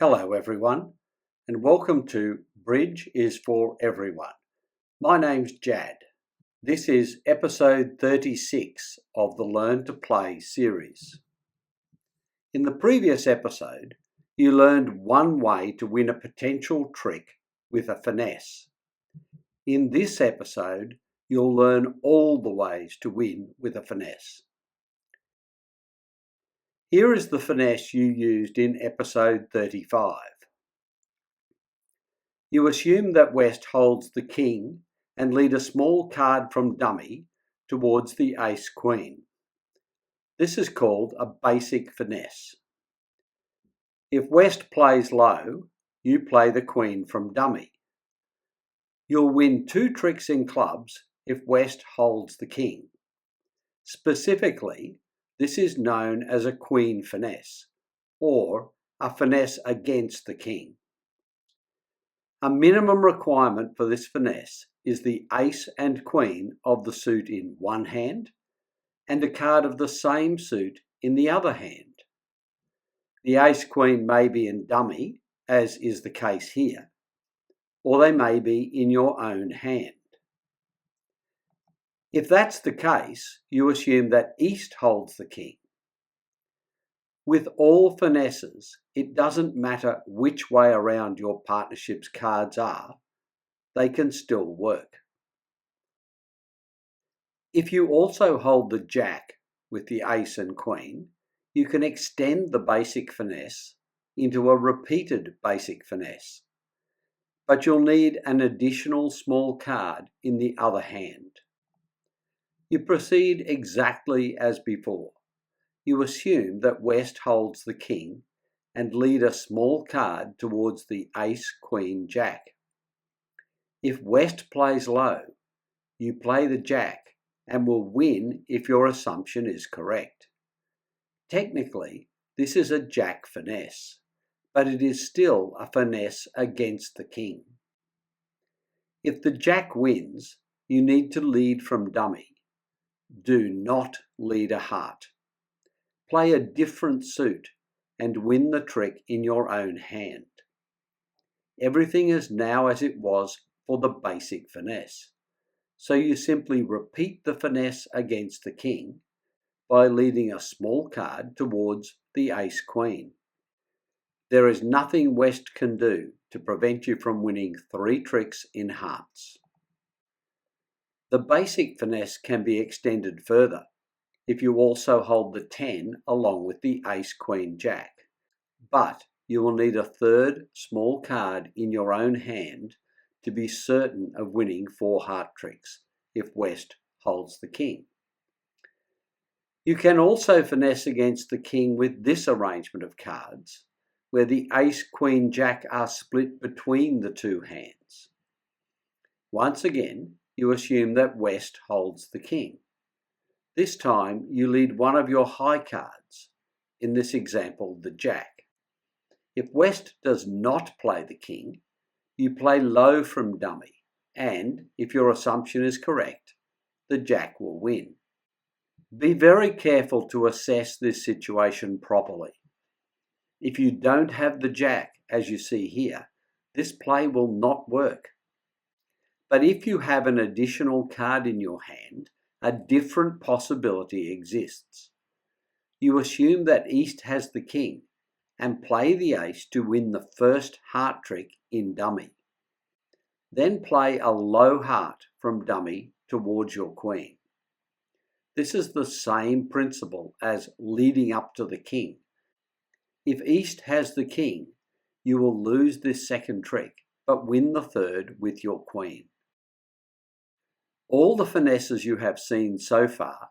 Hello everyone, and welcome to Bridge is for Everyone. My name's Jad. This is episode 36 of the Learn to Play series. In the previous episode, you learned one way to win a potential trick with a finesse. In this episode, you'll learn all the ways to win with a finesse. Here is the finesse you used in episode 35. You assume that West holds the king and lead a small card from dummy towards the ace-queen. This is called a basic finesse. If West plays low, you play the queen from dummy. You'll win 2 tricks in clubs if West holds the king. Specifically, this is known as a queen finesse, or a finesse against the king. A minimum requirement for this finesse is the ace and queen of the suit in one hand and a card of the same suit in the other hand. The ace-queen may be in dummy, as is the case here, or they may be in your own hand. If that's the case, you assume that East holds the king. With all finesses, it doesn't matter which way around your partnership's cards are, they can still work. If you also hold the jack with the ace and queen, you can extend the basic finesse into a repeated basic finesse, but you'll need an additional small card in the other hand. You proceed exactly as before. You assume that West holds the king and lead a small card towards the ace, queen, jack. If West plays low, you play the jack and will win if your assumption is correct. Technically, this is a jack finesse, but it is still a finesse against the king. If the jack wins, you need to lead from dummy. Do not lead a heart. Play a different suit and win the trick in your own hand. Everything is now as it was for the basic finesse, so you simply repeat the finesse against the king by leading a small card towards the ace-queen. There is nothing West can do to prevent you from winning 3 tricks in hearts. The basic finesse can be extended further if you also hold the 10 along with the ace, queen, jack. But you will need a third small card in your own hand to be certain of winning 4 heart tricks if West holds the king. You can also finesse against the king with this arrangement of cards, where the ace, queen, jack are split between the 2 hands. Once again, you assume that West holds the king. This time, you lead one of your high cards, in this example, the jack. If West does not play the king, you play low from dummy, and if your assumption is correct, the jack will win. Be very careful to assess this situation properly. If you don't have the jack, as you see here, this play will not work. But if you have an additional card in your hand, a different possibility exists. You assume that East has the king and play the ace to win the first heart trick in dummy. Then play a low heart from dummy towards your queen. This is the same principle as leading up to the king. If East has the king, you will lose this second trick, but win the third with your queen. All the finesses you have seen so far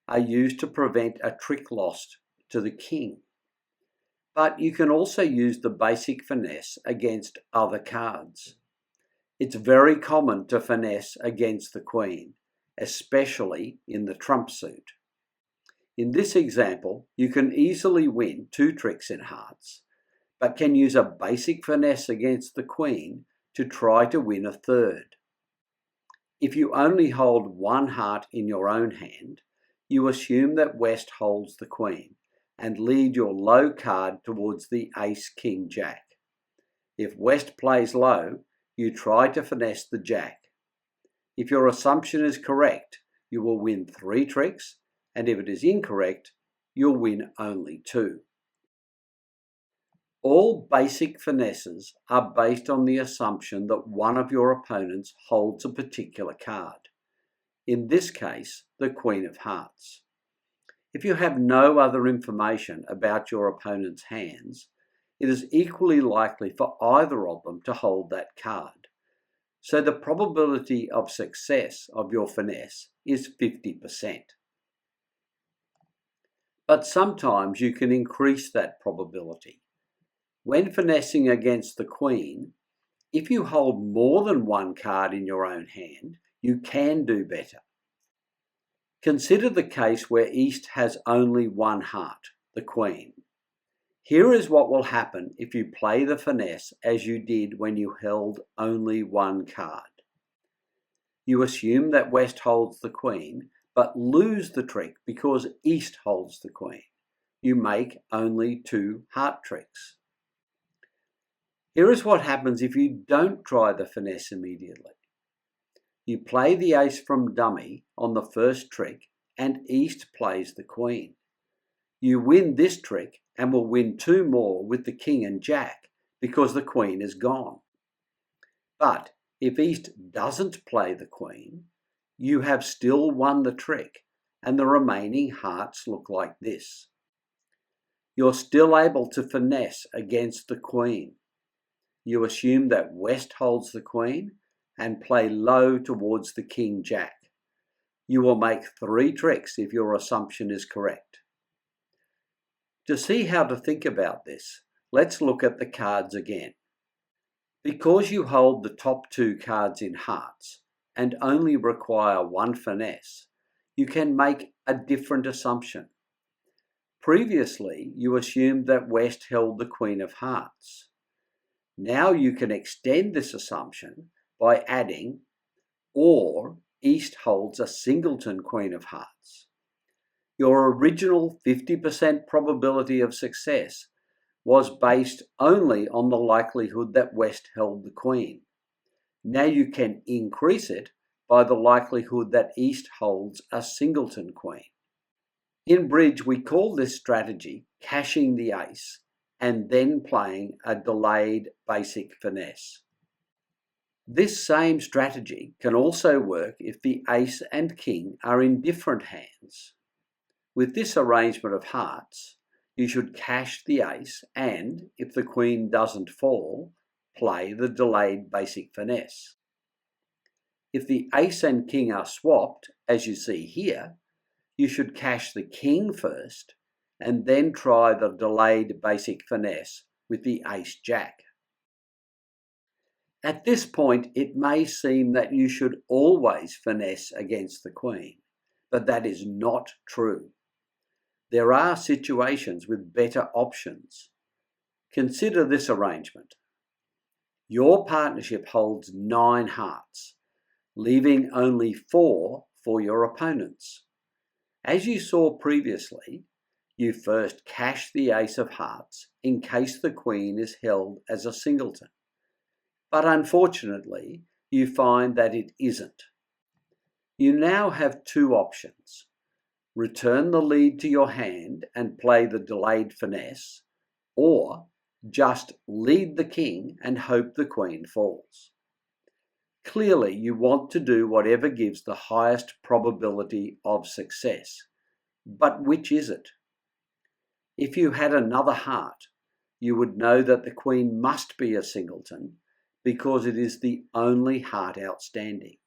are used to prevent a trick lost to the king. But you can also use the basic finesse against other cards. It's very common to finesse against the queen, especially in the trump suit. In this example, you can easily win 2 tricks in hearts, but can use a basic finesse against the queen to try to win a third. If you only hold 1 heart in your own hand, you assume that West holds the queen and lead your low card towards the ace, king, jack. If West plays low, you try to finesse the Jack. If your assumption is correct, you will win 3 tricks, and if it is incorrect, you'll win only 2. All basic finesses are based on the assumption that one of your opponents holds a particular card. In this case, the Queen of Hearts. If you have no other information about your opponent's hands, it is equally likely for either of them to hold that card. So the probability of success of your finesse is 50%. But sometimes you can increase that probability. When finessing against the Queen, if you hold more than one card in your own hand, you can do better. Consider the case where East has only one heart, the Queen. Here is what will happen if you play the finesse as you did when you held only one card. You assume that West holds the Queen, but lose the trick because East holds the Queen. You make only 2 heart tricks. Here is what happens if you don't try the finesse immediately. You play the ace from dummy on the first trick and East plays the Queen. You win this trick and will win 2 more with the King and Jack because the Queen is gone. But if East doesn't play the Queen, you have still won the trick and the remaining hearts look like this. You're still able to finesse against the Queen. You assume that West holds the Queen and play low towards the King Jack. You will make 3 tricks if your assumption is correct. To see how to think about this, let's look at the cards again. Because you hold the top 2 cards in hearts and only require 1 finesse, you can make a different assumption. Previously, you assumed that West held the Queen of Hearts. Now you can extend this assumption by adding, or East holds a singleton Queen of Hearts. Your original 50% probability of success was based only on the likelihood that West held the Queen. Now you can increase it by the likelihood that East holds a singleton Queen. In bridge, we call this strategy cashing the ace and then playing a delayed basic finesse. This same strategy can also work if the ace and king are in different hands. With this arrangement of hearts, you should cash the ace and, if the queen doesn't fall, play the delayed basic finesse. If the ace and king are swapped, as you see here, you should cash the king first and then try the delayed basic finesse with the ace-jack. At this point, it may seem that you should always finesse against the queen, but that is not true. There are situations with better options. Consider this arrangement. Your partnership holds 9 hearts, leaving only 4 for your opponents. As you saw previously, you first cash the ace of hearts in case the queen is held as a singleton. But unfortunately, you find that it isn't. You now have 2 options. Return the lead to your hand and play the delayed finesse, or just lead the king and hope the queen falls. Clearly, you want to do whatever gives the highest probability of success. But which is it? If you had another heart, you would know that the queen must be a singleton because it is the only heart outstanding.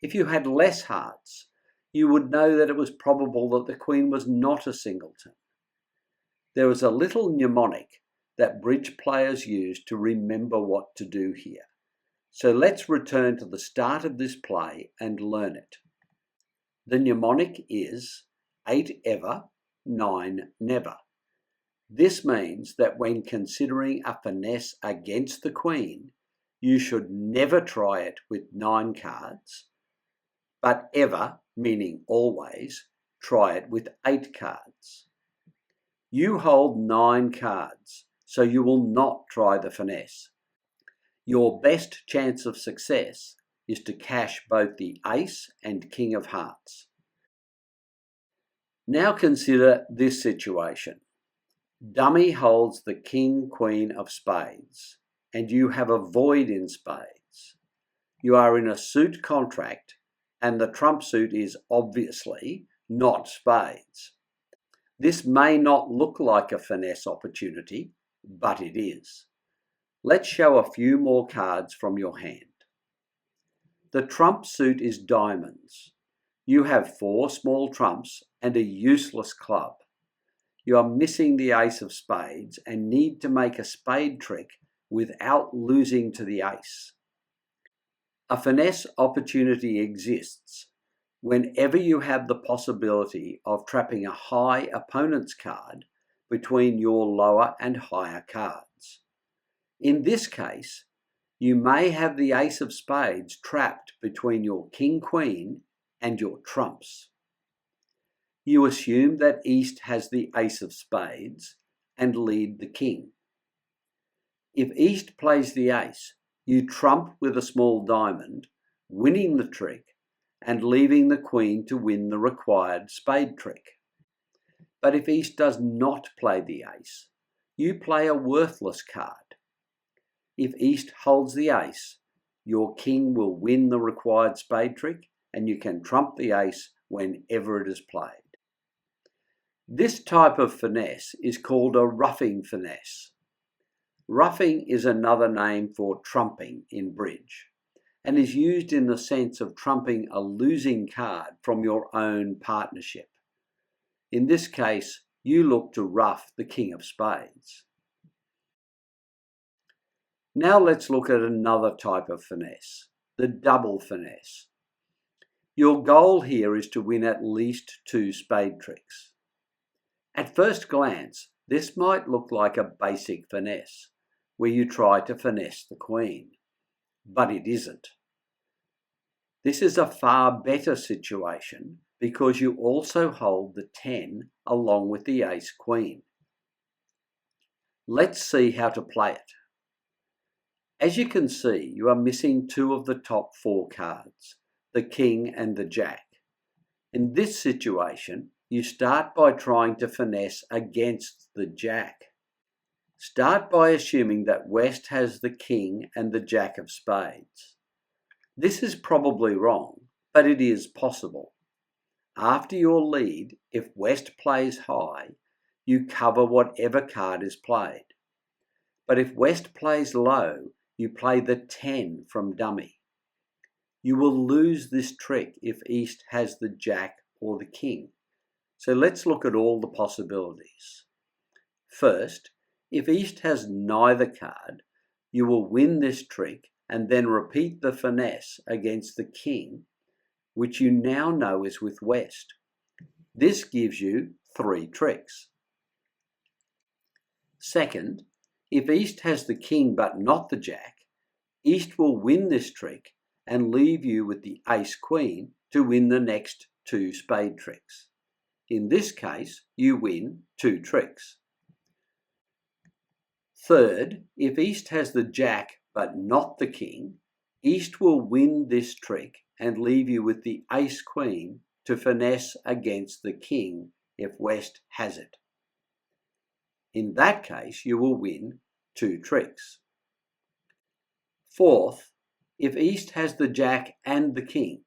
If you had less hearts, you would know that it was probable that the queen was not a singleton. There is a little mnemonic that bridge players use to remember what to do here. So let's return to the start of this play and learn it. The mnemonic is 8 ever, 9 never. This means that when considering a finesse against the queen, you should never try it with 9 cards, but ever, meaning always, try it with 8 cards. You hold 9 cards, so you will not try the finesse. Your best chance of success is to cash both the ace and king of hearts. Now consider this situation. Dummy holds the king, queen of spades, and you have a void in spades. You are in a suit contract, and the trump suit is obviously not spades. This may not look like a finesse opportunity, but it is. Let's show a few more cards from your hand. The trump suit is diamonds. You have 4 small trumps and a useless club. You are missing the ace of spades and need to make a spade trick without losing to the ace. A finesse opportunity exists whenever you have the possibility of trapping a high opponent's card between your lower and higher cards. In this case, you may have the ace of spades trapped between your king-queen and your trumps. You assume that East has the ace of spades and lead the king. If East plays the ace, you trump with a small diamond, winning the trick and leaving the queen to win the required spade trick. But if East does not play the ace, you play a worthless card. If East holds the ace, your king will win the required spade trick and you can trump the ace whenever it is played. This type of finesse is called a ruffing finesse. Ruffing is another name for trumping in bridge and is used in the sense of trumping a losing card from your own partnership. In this case, you look to ruff the king of spades. Now let's look at another type of finesse, the double finesse. Your goal here is to win at least 2 spade tricks. At first glance, this might look like a basic finesse, where you try to finesse the queen, but it isn't. This is a far better situation because you also hold the 10 along with the ace-queen. Let's see how to play it. As you can see, you are missing 2 of the top 4 cards, the king and the jack. In this situation, you start by trying to finesse against the jack. Start by assuming that West has the king and the jack of spades. This is probably wrong, but it is possible. After your lead, if West plays high, you cover whatever card is played. But if West plays low, you play the 10 from dummy. You will lose this trick if East has the jack or the king. So let's look at all the possibilities. First, if East has neither card, you will win this trick and then repeat the finesse against the king, which you now know is with West. This gives you 3 tricks. Second, if East has the king but not the jack, East will win this trick and leave you with the ace-queen to win the next 2 spade tricks. In this case, you win 2 tricks. Third, if East has the jack but not the king, East will win this trick and leave you with the ace-queen to finesse against the king if West has it. In that case, you will win 2 tricks. Fourth, if East has the jack and the king,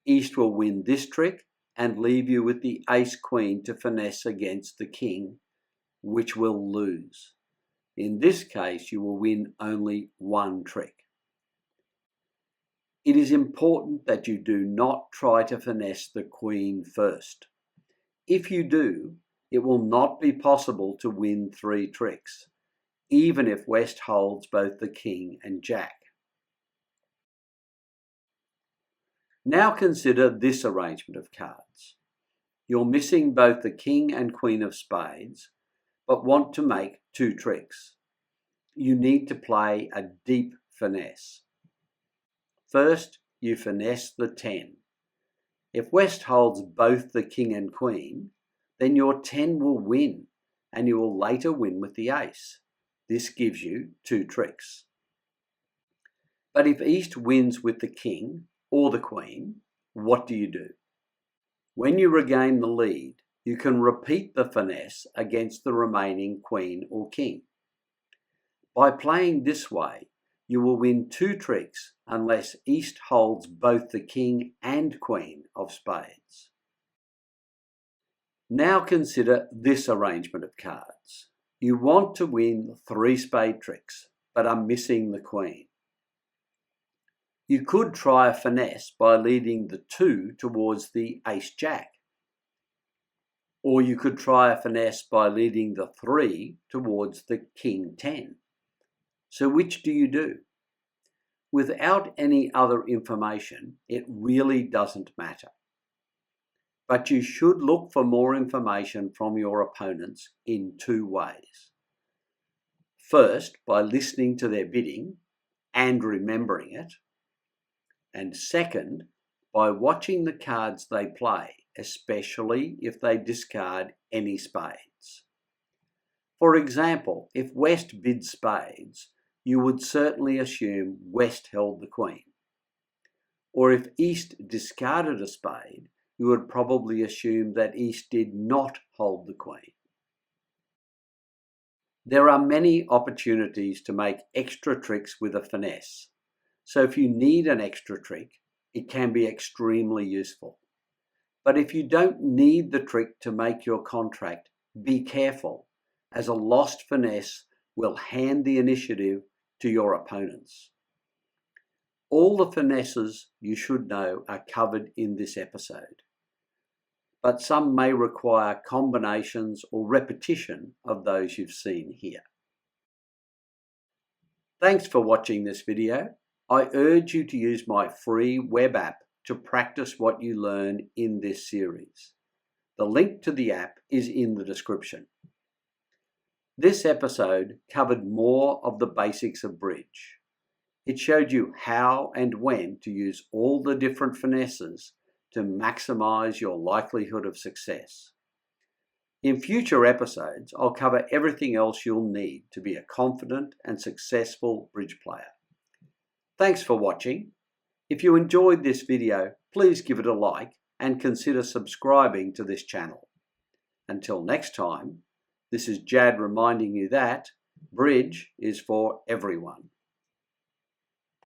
East will win this trick and leave you with the ace-queen to finesse against the king, which will lose. In this case, you will win only 1 trick. It is important that you do not try to finesse the queen first. If you do, it will not be possible to win 3 tricks, even if West holds both the king and jack. Now consider this arrangement of cards. You're missing both the king and queen of spades, but want to make 2 tricks. You need to play a deep finesse. First, you finesse the 10. If West holds both the king and queen, then your 10 will win, and you will later win with the ace. This gives you 2 tricks. But if East wins with the king or the queen, what do you do? When you regain the lead, you can repeat the finesse against the remaining queen or king. By playing this way, you will win 2 tricks unless East holds both the king and queen of spades. Now consider this arrangement of cards. You want to win 3 spade tricks, but are missing the queen. You could try a finesse by leading the 2 towards the ace-jack. Or you could try a finesse by leading the 3 towards the king-10. So which do you do? Without any other information, it really doesn't matter. But you should look for more information from your opponents in 2 ways. First, by listening to their bidding and remembering it. And second, by watching the cards they play, especially if they discard any spades. For example, if West bid spades, you would certainly assume West held the queen. Or if East discarded a spade, you would probably assume that East did not hold the queen. There are many opportunities to make extra tricks with a finesse, so if you need an extra trick, it can be extremely useful. But if you don't need the trick to make your contract, be careful, as a lost finesse will hand the initiative to your opponents. All the finesses you should know are covered in this episode, but some may require combinations or repetition of those you've seen here. Thanks for watching this video. I urge you to use my free web app to practice what you learn in this series. The link to the app is in the description. This episode covered more of the basics of bridge. It showed you how and when to use all the different finesses to maximize your likelihood of success. In future episodes, I'll cover everything else you'll need to be a confident and successful bridge player. Thanks for watching. If you enjoyed this video, please give it a like and consider subscribing to this channel. Until next time, this is Jad reminding you that bridge is for everyone.